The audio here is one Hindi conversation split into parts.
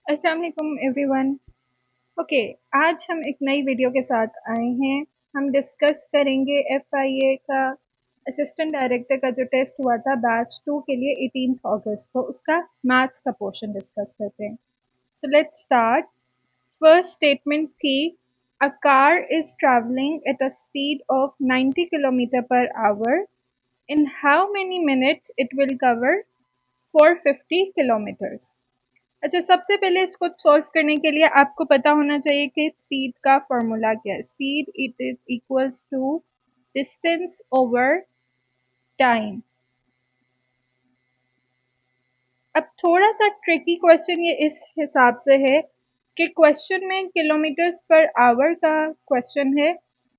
अस्सलाम वालेकुम एवरीवन। ओके, आज हम एक नई वीडियो के साथ आए हैं। हम डिस्कस करेंगे एफआईए का असिस्टेंट डायरेक्टर का जो टेस्ट हुआ था बैच 2 के लिए 18 अगस्त को, उसका मैथ्स का पोर्शन डिस्कस करते हैं। So let's start. First statement थी, a car is travelling at a speed of 90 kilometre per hour. In how many minutes it will cover 450 kilometres. अच्छा, सबसे पहले इसको सॉल्व करने के लिए आपको पता होना चाहिए कि स्पीड का फॉर्मूला क्या है। Speed it is equals to distance over time. अब थोड़ा सा ट्रिकी क्वेश्चन ये इस हिसाब से है कि क्वेश्चन में किलोमीटर्स पर आवर का क्वेश्चन है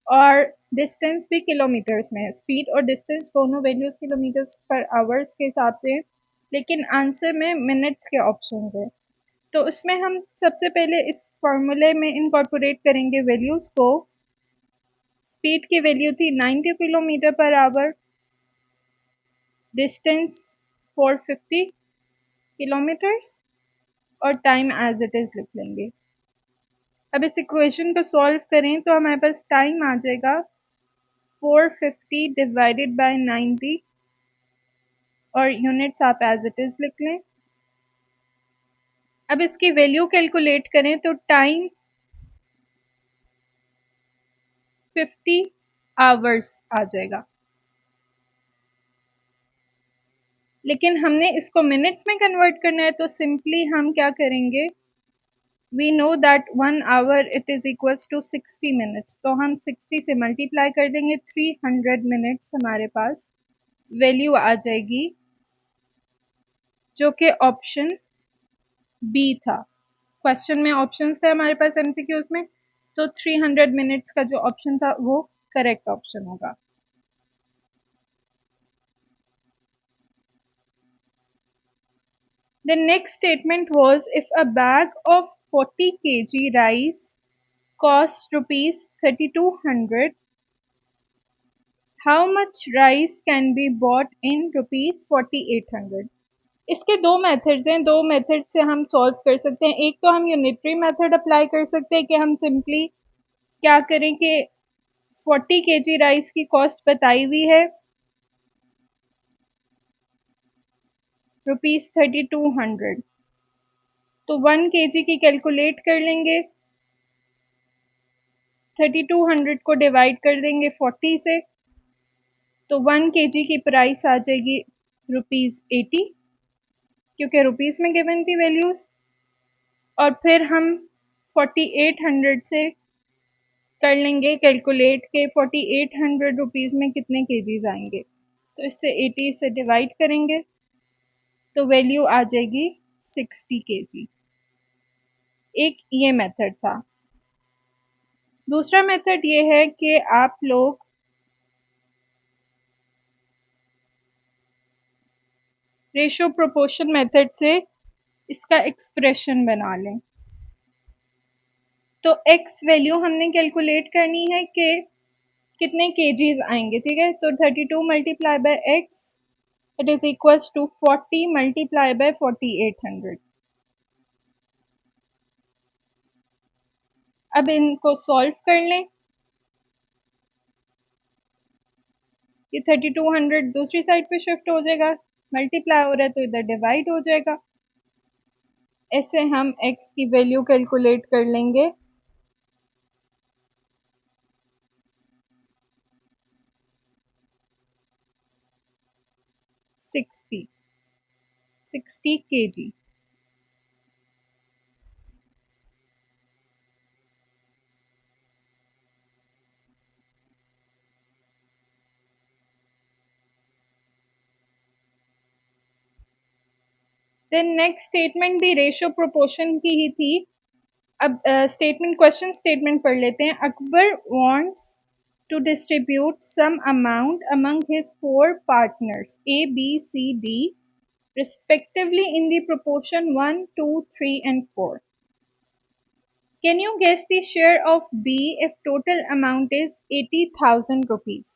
और डिस्टेंस भी किलोमीटर्स में है। स्पीड और डिस्टेंस दोनों वैल्यूज किलोमीटर्स पर आवर्स के हिसाब से है, लेकिन आंसर में मिनट्स के ऑप्शन है। तो उसमें हम सबसे पहले इस फॉर्मूले में इनकॉर्पोरेट करेंगे वैल्यूज को। स्पीड की वैल्यू थी 90 kilometre per our, distance 450 kilometres और टाइम एज इट इज लिख लेंगे। अब इस इक्वेशन को सॉल्व करें तो हमारे पास टाइम आ जाएगा 450 डिवाइडेड बाय 90 और यूनिट्स आप एज इट इज लिख लें। अब इसकी वैल्यू कैलकुलेट करें तो टाइम 50 आवर्स आ जाएगा, लेकिन हमने इसको मिनट्स में कन्वर्ट करना है तो सिंपली हम क्या करेंगे, we know that 1 hour it is equals to 60 minutes, तो हम 60 से मल्टीप्लाई कर देंगे। 300 मिनट्स हमारे पास वैल्यू आ जाएगी, जो कि ऑप्शन बी था। क्वेश्चन में ऑप्शंस थे हमारे पास एमसीक्यूज में, तो 300 मिनट्स का जो ऑप्शन था वो करेक्ट ऑप्शन होगा। The next statement was, if a bag of 40 kg rice costs rupees 3200, how much rice can be bought in rupees 4800? इसके दो मेथड्स हैं, दो मेथड से हम सॉल्व कर सकते हैं। एक तो हम यूनिटरी मेथड अप्लाई कर सकते हैं कि हम सिंपली क्या करें कि 40 kg राइस की कॉस्ट बताई हुई है रुपीज 3200, तो 1 kg की कैलकुलेट कर लेंगे। 3200 को डिवाइड कर देंगे 40 से, तो 1 kg की प्राइस आ जाएगी रुपीज 80, क्योंकि रुपीस में गिवन थी वैल्यूज। और फिर हम 4800 से कर लेंगे कैलकुलेट के 4800 रुपीज में कितने केजीज आएंगे, तो इससे 80 से डिवाइड करेंगे तो वैल्यू आ जाएगी 60 केजी। एक ये मेथड था। दूसरा मेथड ये है कि आप लोग रेशियो प्रोपोर्शन मेथड से इसका एक्सप्रेशन बना लें। तो x वैल्यू हमने कैलकुलेट करनी है कि कितने केजीज आएंगे, ठीक है। तो 32 multiply by x it is equals to 40 multiply by 4800। अब इनको सॉल्व कर लें। ये 3200 दूसरी साइड पे शिफ्ट हो जाएगा, मल्टीप्लाई हो रहा है तो इधर डिवाइड हो जाएगा। ऐसे हम x की वैल्यू कैलकुलेट कर लेंगे। Sixty kg। Then next statement भी रेशियो प्रोपोर्शन की ही थी। अब स्टेटमेंट क्वेश्चन स्टेटमेंट पढ़ लेते हैं। Akbar wants to distribute some amount among his 4 partners A, B, C, D respectively in the proportion 1, 2, 3 and 4. Can you guess the share of B if total amount is 80,000 rupees?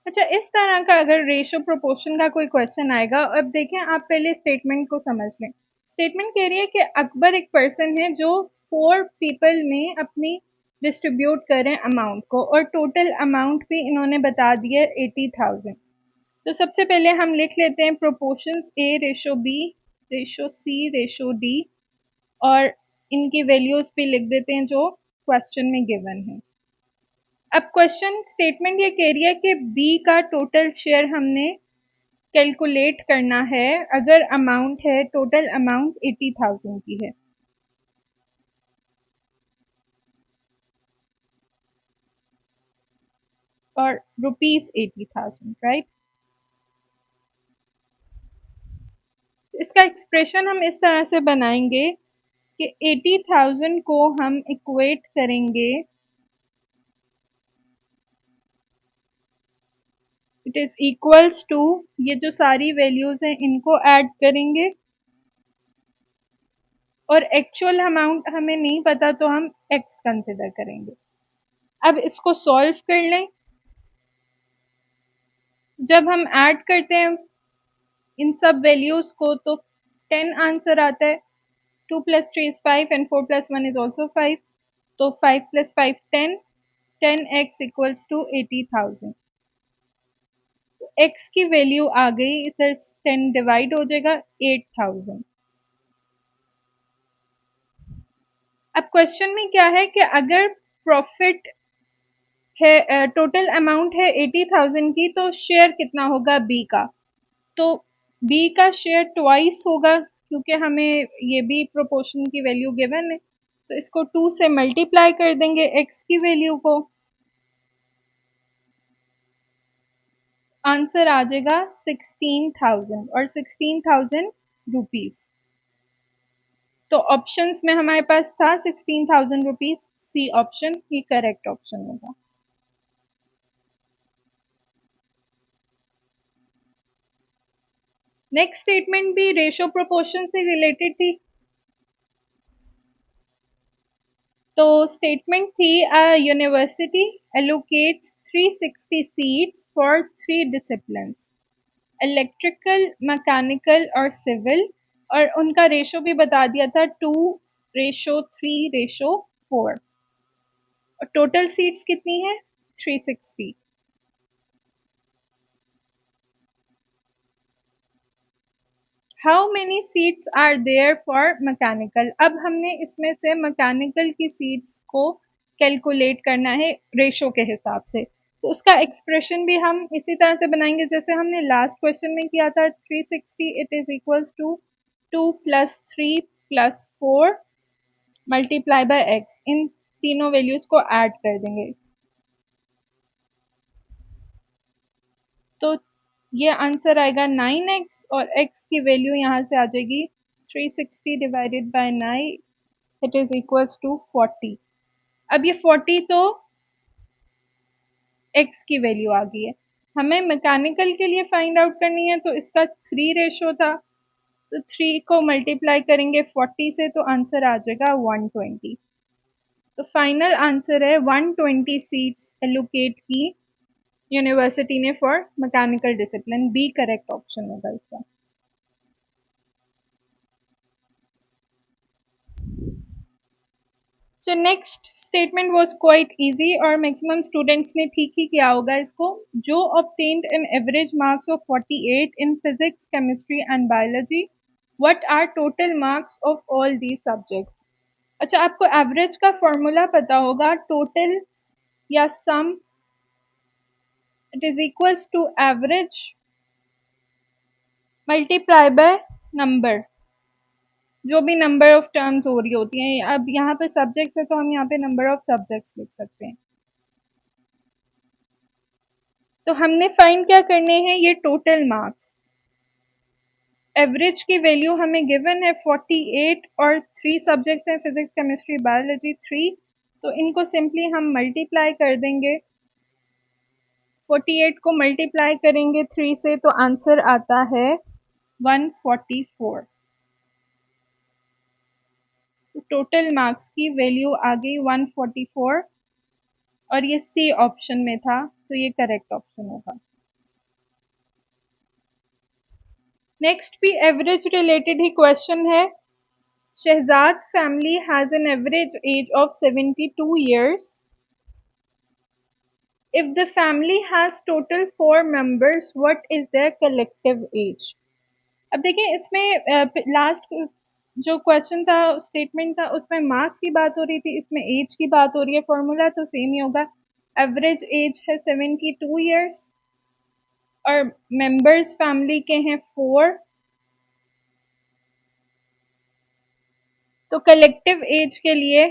अच्छा, इस तरह का अगर रेशियो प्रोपोर्शन का कोई क्वेश्चन आएगा, अब देखें आप पहले स्टेटमेंट को समझ लें। स्टेटमेंट कह रही है कि अकबर एक पर्सन है जो 4 पीपल में अपनी डिस्ट्रीब्यूट करें अमाउंट को, और टोटल अमाउंट भी इन्होंने बता दिया 80,000। तो सबसे पहले हम लिख लेते हैं proportions A ratio B ratio C ratio D, और इनकी वैल्यूज भी लिख देते हैं जो क्वेश्चन में गिवन है। अब क्वेश्चन स्टेटमेंट ये कह रही है कि B का टोटल शेयर हमने कैलकुलेट करना है अगर अमाउंट है, टोटल अमाउंट 80,000 की है। और रुपीस 80,000, राइट। तो इसका एक्सप्रेशन हम इस तरह से बनाएंगे कि 80,000 को हम इक्वेट करेंगे, इट इज इक्वल्स टू, ये जो सारी वैल्यूज हैं इनको ऐड करेंगे, और एक्चुअल अमाउंट हमें नहीं पता तो हम x कंसिडर करेंगे। अब इसको सॉल्व कर लें। जब हम ऐड करते हैं इन सब वैल्यूज को तो 10 आंसर आता है। 2 + 3 is 5 and 4 + 1 is also 5, तो 5 + 5 10, 10x equals to 80,000। x की वैल्यू आ गई, इधर 10 डिवाइड हो जाएगा 8,000। अब क्वेश्चन में क्या है कि अगर प्रॉफिट है, टोटल अमाउंट है 80,000 की, तो शेयर कितना होगा b का। तो b का शेयर ट्वाइस होगा, क्योंकि हमें ये भी प्रोपोर्शन की वैल्यू गिवन है, तो इसको 2 से मल्टीप्लाई कर देंगे x की वैल्यू को, आंसर आ जाएगा 16,000 और 16,000 रुपीस। तो ऑप्शंस में हमारे पास था 16,000 रुपीस, सी ऑप्शन ही करेक्ट ऑप्शन होगा। नेक्स्ट स्टेटमेंट भी रेशो प्रोपोर्शन से रिलेटेड थी। तो स्टेटमेंट थी university allocates 360 seats for 3 disciplines, electrical, mechanical और सिविल, और उनका रेशो भी बता दिया था 2:3:4, और टोटल सीट्स कितनी है 360। How many seats are there for mechanical. अब हमने इसमें से मैकेनिकल की सीट्स को कैलकुलेट करना है रेशो के हिसाब से, तो उसका एक्सप्रेशन भी हम इसी तरह से बनाएंगे जैसे हमने लास्ट क्वेश्चन में किया था। 360 it is equals to 2 + 3 + 4 multiply by x, इन तीनों वैल्यूज को ऐड कर देंगे। तो ये आंसर आएगा 9x, और x की वैल्यू यहाँ से आ जाएगी 360 divided by 9, it is equals to 40। अब ये 40 तो x की वैल्यू आ गई है, हमें मैकेनिकल के लिए फाइंड आउट करनी है, तो इसका 3 रेशो था, तो 3 को मल्टीप्लाई करेंगे 40 से तो आंसर आ जाएगा 120। तो फाइनल आंसर है 120 सीट्स एलोकेट की यूनिवर्सिटी ने for mechanical discipline, B correct option होगा इसका। So next statement was quite easy, और मैक्सिमम स्टूडेंट्स ने ठीक ही किया होगा इसको। जो obtained an average marks of 48 in physics, chemistry and biology, what are total marks of all these subjects. अच्छा, आपको एवरेज का फॉर्मूला पता होगा, टोटल या sum, it is equals to average multiply by number, जो भी नंबर ऑफ टर्म्स हो रही होती हैं। अब यहाँ पे सब्जेक्ट्स है तो हम यहाँ पे नंबर ऑफ सब्जेक्ट्स लिख सकते हैं। तो हमने फाइंड क्या करने हैं, ये टोटल मार्क्स। एवरेज की वैल्यू हमें गिवन है 48, और 3 सब्जेक्ट्स हैं फिजिक्स, केमिस्ट्री, बायोलॉजी 3, तो इनको सिंपली हम मल्टीप्लाई कर देंगे। 48 को मल्टीप्लाई करेंगे 3 से तो आंसर आता है 144। तो टोटल मार्क्स की वैल्यू आ गई 144, और ये सी ऑप्शन में था, तो ये करेक्ट ऑप्शन होगा। नेक्स्ट भी एवरेज रिलेटेड ही क्वेश्चन है। Shehzad family has an average age of 72 years. If the family has total 4 members, what is their collective age? अब देखिए इसमें लास्ट जो क्वेश्चन था, स्टेटमेंट था, उसमें मार्क्स की बात हो रही थी, इसमें एज की बात हो रही है। फॉर्मूला तो सेम ही होगा। एवरेज एज है 72 ईयर्स और मेंबर्स फैमिली के हैं 4, तो कलेक्टिव एज के लिए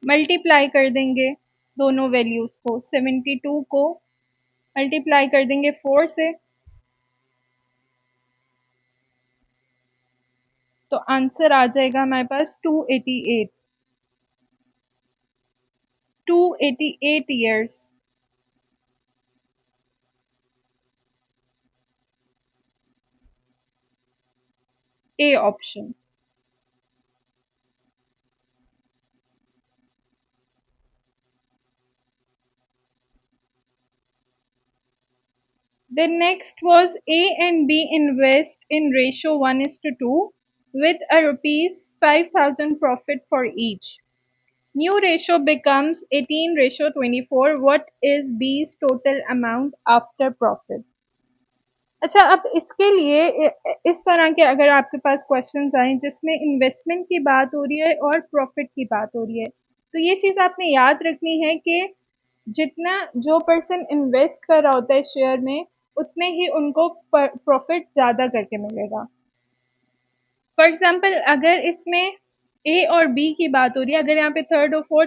मल्टीप्लाई कर देंगे दोनों वैल्यूज को। 72 को मल्टीप्लाई कर देंगे 4 से, तो आंसर आ जाएगा हमारे पास 288। 288 years. A option. The next was A and B invest in ratio 1:2 with a rupees 5,000 profit for each. New ratio becomes 18:24. What is B's total amount after profit? अच्छा, अब इसके लिए इस तरह के अगर आपके पास क्वेश्चंस आए जिसमें इन्वेस्टमेंट की बात हो रही है और प्रॉफिट की बात हो रही है, तो ये चीज़ आपने याद रखनी है कि जितना जो पर्सन इन्वेस्ट कर रहा होता है शेयर में, उतने ही उनको प्रॉफिट ज़्यादा करके मिलेगा। फॉर एग्जांपल अगर इसमें ए और बी की बात हो रही है, अगर यहाँ पे थर्ड और फोर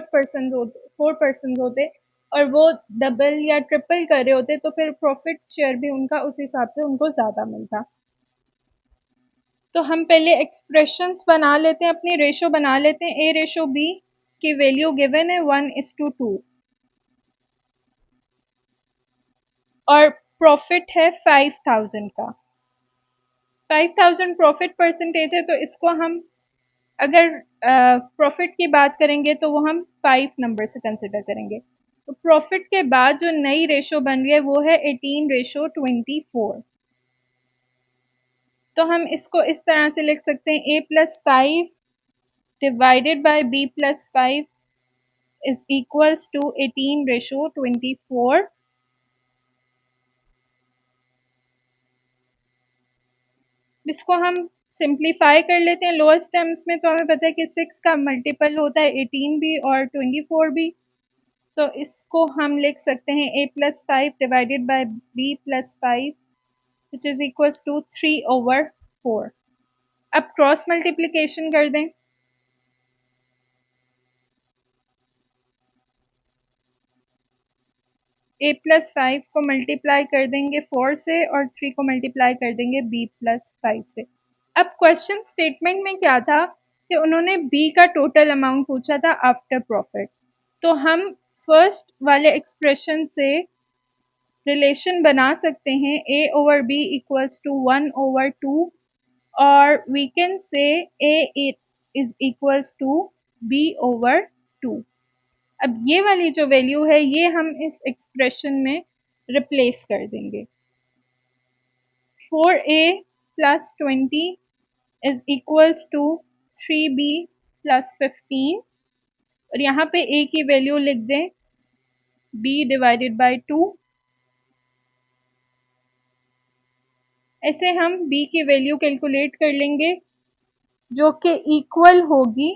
पर्सन होते और वो डबल या ट्रिपल कर रहे होते, तो फिर प्रॉफिट शेयर भी उनका उस हिसाब से उनको ज़्यादा मिलता। तो हम पहले एक्सप्रेशंस बना लेते हैं, अपनी रेशो बना लेते हैं। ए रेशो बी की वैल्यू गिवन है 1:2 और प्रॉफिट है 5,000 का। 5,000 प्रॉफिट परसेंटेज है, तो इसको हम अगर प्रॉफिट की बात करेंगे तो वो हम 5 नंबर से कंसिडर करेंगे। तो प्रॉफिट के बाद जो नई रेशो बन रही है वो है 18:24। तो हम इसको इस तरह से लिख सकते हैं, A+5 divided by B+5 is equals to 18:24। इसको हम सिंप्लीफाई कर लेते हैं लोअर्स टर्म्स में, तो हमें पता है कि 6 का मल्टीपल होता है 18 भी और 24 भी। तो इसको हम लिख सकते हैं A+5 divided by B+5 which is equals to 3/4। अब क्रॉस मल्टीप्लिकेशन कर दें। A+5 को मल्टीप्लाई कर देंगे 4 से और 3 को मल्टीप्लाई कर देंगे B+5 से। अब क्वेश्चन स्टेटमेंट में क्या था कि उन्होंने B का टोटल अमाउंट पूछा था आफ्टर प्रॉफिट। तो हम फर्स्ट वाले एक्सप्रेशन से रिलेशन बना सकते हैं A/B इक्वल्स टू 1/2 और we can say A is equals to B/2। अब ये वाली जो वैल्यू है ये हम इस एक्सप्रेशन में रिप्लेस कर देंगे। 4A + 20 is equals to 3B + 15 और यहाँ पे A की वैल्यू लिख दें B डिवाइडेड बाय 2। ऐसे हम B की वैल्यू कैलकुलेट कर लेंगे जो कि इक्वल होगी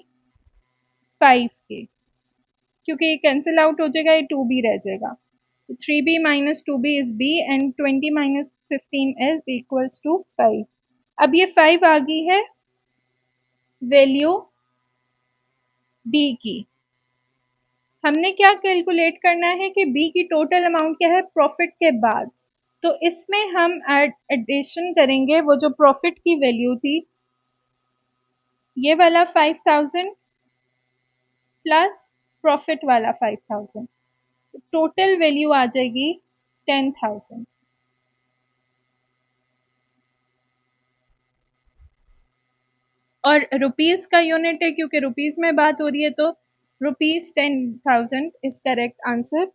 5 के, क्योंकि ये कैंसिल आउट हो जाएगा, ये 2B रह जाएगा। तो 3B - 2B is B and 20 - 15 is equals to 5। अब ये 5 आ गई है वैल्यू B की। हमने क्या कैलकुलेट करना है कि B की टोटल अमाउंट क्या है प्रॉफिट के बाद। तो इसमें हम एडिशन करेंगे वो जो प्रॉफिट की वैल्यू थी, ये वाला 5,000 प्लस प्रॉफिट वाला 5,000, तो टोटल वैल्यू आ जाएगी 10,000। और रुपीस का यूनिट है, क्योंकि रुपीस में बात हो रही है, तो rupees 10,000 is correct answer,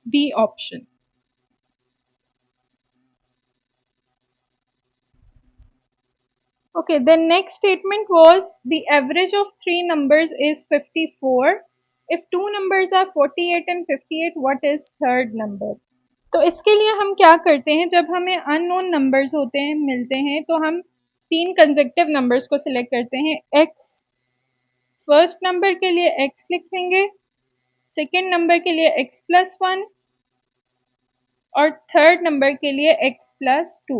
B option. Okay, the next statement was the average of three numbers is 54. If two numbers are 48 and 58, what is third number? तो इसके लिए हम क्या करते हैं, जब हमें अननोन नंबर्स होते हैं मिलते हैं तो हम तीन कंसेक्टिव नंबर्स को सिलेक्ट करते हैं। x फर्स्ट नंबर के लिए x लिख देंगे, सेकेंड नंबर के लिए x प्लस 1 और थर्ड नंबर के लिए x प्लस 2,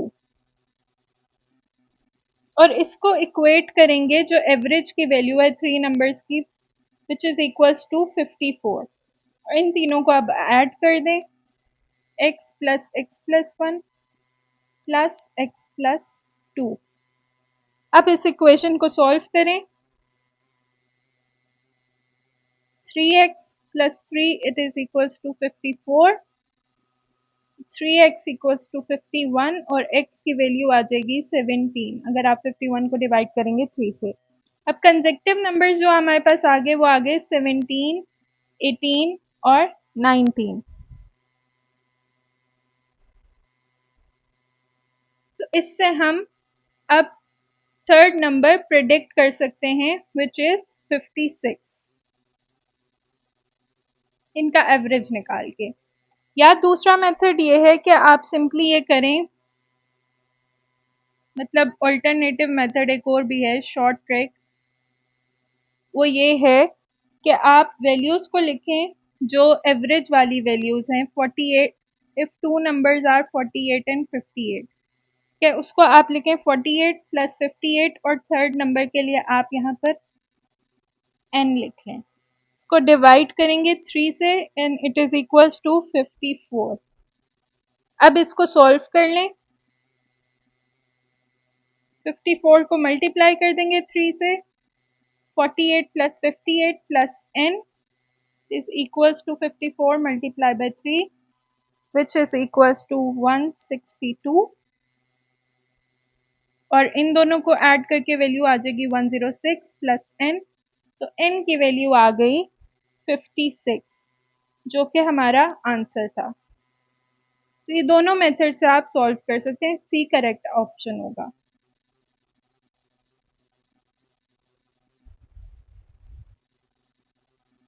और इसको इक्वेट करेंगे जो एवरेज की वैल्यू है थ्री नंबर्स की, विच इज इक्वल्स टू 54। और इन तीनों को अब ऐड कर दें, x plus 1 plus x plus 2। अब इस इक्वेशन को सॉल्व करें, 3x plus 3 it is equals to 54, 3x equals to 51 और x की वैल्यू आ जाएगी 17 अगर आप 51 को डिवाइड करेंगे 3 से। अब कंसेक्टिव नंबर्स जो हमारे पास आ गए वो आ गए 17, 18 और 19। तो इससे हम अब थर्ड नंबर प्रिडिक्ट कर सकते हैं विच इज 56, इनका एवरेज निकाल के। या दूसरा मेथड ये है कि आप सिंपली ये करें, मतलब ऑल्टरनेटिव मेथड एक और भी है, शॉर्ट ट्रिक, वो ये है कि आप वैल्यूज को लिखें जो एवरेज वाली वैल्यूज हैं। 48 if two numbers are 48 and 58, क्या उसको आप लिखें 48 प्लस 58 और थर्ड नंबर के लिए आप यहाँ पर n लिख लें। इसको डिवाइड करेंगे 3 से and it is equals to 54। अब इसको सॉल्व कर लें, 54 को मल्टीप्लाई कर देंगे 3 से, 48 plus 58 plus n is equals to 54 multiplied by 3 which is equals to 162, और इन दोनों को ऐड करके वैल्यू आ जाएगी 106 प्लस n, तो n की वैल्यू आ गई 56 जो कि हमारा आंसर था। तो ये दोनों मेथड से आप सॉल्व कर सकते हैं, सी करेक्ट ऑप्शन होगा।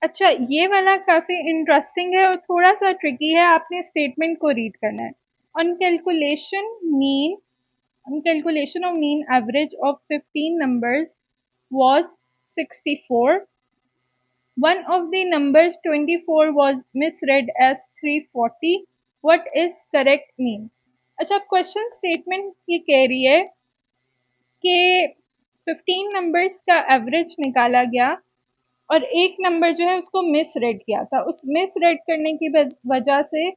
अच्छा, ये वाला काफ़ी इंटरेस्टिंग है और थोड़ा सा ट्रिकी है, आपने स्टेटमेंट को रीड करना है। On calculation of mean average of 15 numbers was 64. One of the numbers 24 was misread as 340. What is correct mean? अच्छा, क्वेश्चन स्टेटमेंट ये कह रही है कि 15 नंबर्स का एवरेज निकाला गया और एक नंबर जो है उसको मिस रेड किया था। उस मिस रेड करने की वजह से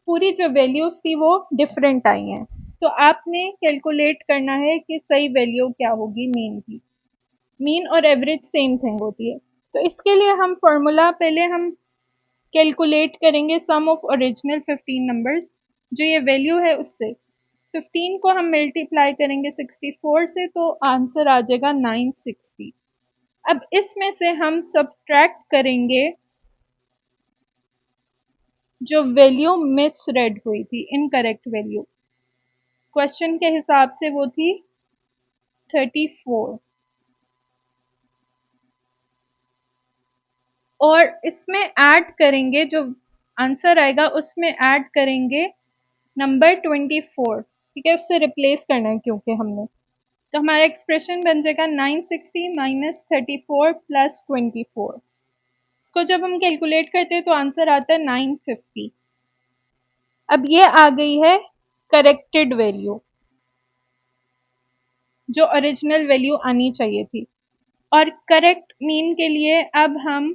पूरी जो वैल्यूज थी वो डिफरेंट आई हैं। तो आपने कैलकुलेट करना है कि सही वैल्यू क्या होगी मीन की। मीन और एवरेज सेम थिंग होती है। तो इसके लिए हम फॉर्मूला पहले हम कैलकुलेट करेंगे सम ऑफ ओरिजिनल 15 नंबर्स, जो ये वैल्यू है उससे 15 को हम मल्टीप्लाई करेंगे 64 से तो आंसर आ जाएगा 960। अब इसमें से हम सब्ट्रैक्ट करेंगे जो वैल्यू मिस रेड हुई थी, इनकरेक्ट वैल्यू, क्वेश्चन के हिसाब से वो थी 34, और इसमें ऐड करेंगे जो आंसर आएगा उसमें ऐड करेंगे नंबर 24, ठीक है, उससे रिप्लेस करना है क्योंकि हमने, तो हमारा एक्सप्रेशन बन जाएगा 960 माइनस 34 प्लस 24। इसको जब हम कैलकुलेट करते हैं तो आंसर आता है 950। अब ये आ गई है करेक्टेड वैल्यू जो ओरिजिनल वैल्यू आनी चाहिए थी। और करेक्ट मीन के लिए अब हम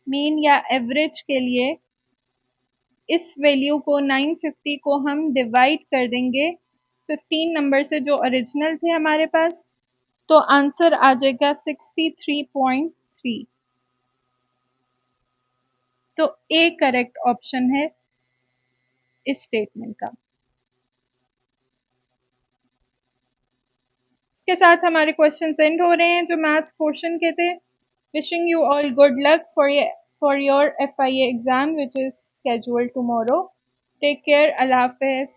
मीन या एवरेज के लिए इस वैल्यू को 950 को हम डिवाइड कर देंगे 15 नंबर से जो ओरिजिनल थे हमारे पास, तो आंसर आ जाएगा 63.3। तो ए करेक्ट ऑप्शन है इस स्टेटमेंट का। इसके साथ हमारे क्वेश्चन एंड हो रहे हैं जो मैथ्स पोर्शन के थे। Wishing you all good luck for your FIA exam which is scheduled tomorrow. Take care. Allah Hafiz.